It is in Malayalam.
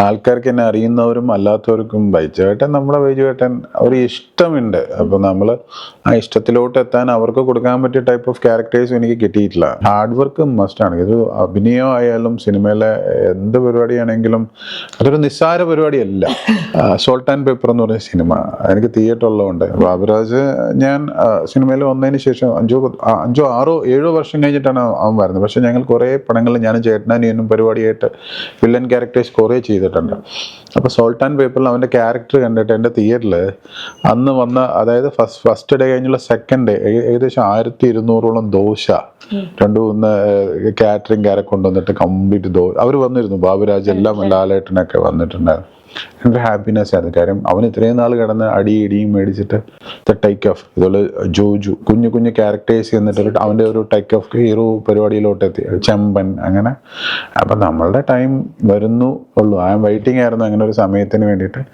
ആൾക്കാർക്ക് എന്നെ അറിയുന്നവരും അല്ലാത്തവർക്കും ബൈജുവേട്ടൻ നമ്മുടെ ബൈജുവേട്ടൻ ഒരു ഇഷ്ടമുണ്ട്. അപ്പോൾ നമ്മൾ ആ ഇഷ്ടത്തിലോട്ട് എത്താൻ അവർക്ക് കൊടുക്കാൻ പറ്റിയ ടൈപ്പ് ഓഫ് ക്യാരക്ടേഴ്സും എനിക്ക് കിട്ടിയിട്ടില്ല. ഹാർഡ് വർക്ക് മസ്റ്റാണ്. ഇത് അഭിനയം ആയാലും സിനിമയിലെ എന്ത് പരിപാടിയാണെങ്കിലും അതൊരു നിസ്സാര പരിപാടിയല്ല. സോൾട്ട് ആൻഡ് പേപ്പർ എന്ന് പറഞ്ഞ സിനിമ എനിക്ക് തിയേറ്ററിലുണ്ട്. ബാബുരാജ് ഞാൻ സിനിമയിൽ വന്നതിന് ശേഷം 5-6-7 വർഷം കഴിഞ്ഞിട്ടാണ് അവൻ വരുന്നത്. പക്ഷെ ഞങ്ങൾ കുറേ പടങ്ങളിൽ ഞാനും ചേട്ടനാനിയനും പരിപാടിയായിട്ട് വില്ലൻ ക്യാരക്ടേഴ്സ് കുറേ ചെയ്തിട്ടുണ്ട്. അപ്പോൾ സോൾട്ട് ആൻഡ് പേപ്പറിൽ അവൻ്റെ ക്യാരക്ടർ കണ്ടിട്ട് എൻ്റെ തിയേറ്ററിൽ അന്ന് വന്ന, അതായത് ഫസ്റ്റ് ഡേ കഴിഞ്ഞുള്ള സെക്കൻഡ് ഡേ ഏകദേശം 1200ഓളം ദോശ 2-3 കാറ്ററിംഗ് കാരെ കൊണ്ടുവന്നിട്ട് കംപ്ലീറ്റ് അവർ വന്നിരുന്നു. ബാബുരാജ് എല്ലാം ലാലേട്ടനൊക്കെ വന്നിട്ടുണ്ടായിരുന്നു. എൻ്റെ ഹാപ്പിനെസ് ആയിരുന്നു. കാര്യം അവൻ ഇത്രയും നാൾ കിടന്ന് ഇടിയും മേടിച്ചിട്ട് ടേക്ക് ഓഫ് ഇതുപോലെ ജോജു കുഞ്ഞു ക്യാരക്ടേഴ്സ് എന്നിട്ട് അവൻ്റെ ഒരു ടേക്ക് ഓഫ് ഹീറോ പരിപാടിയിലോട്ട് എത്തി, ചെമ്പൻ അങ്ങനെ. അപ്പം നമ്മളുടെ ടൈം വരുന്നു ഉള്ളൂ. ഐ ആം വെയിറ്റിംഗ് ആയിരുന്നു അങ്ങനെ ഒരു സമയത്തിന് വേണ്ടിയിട്ട്.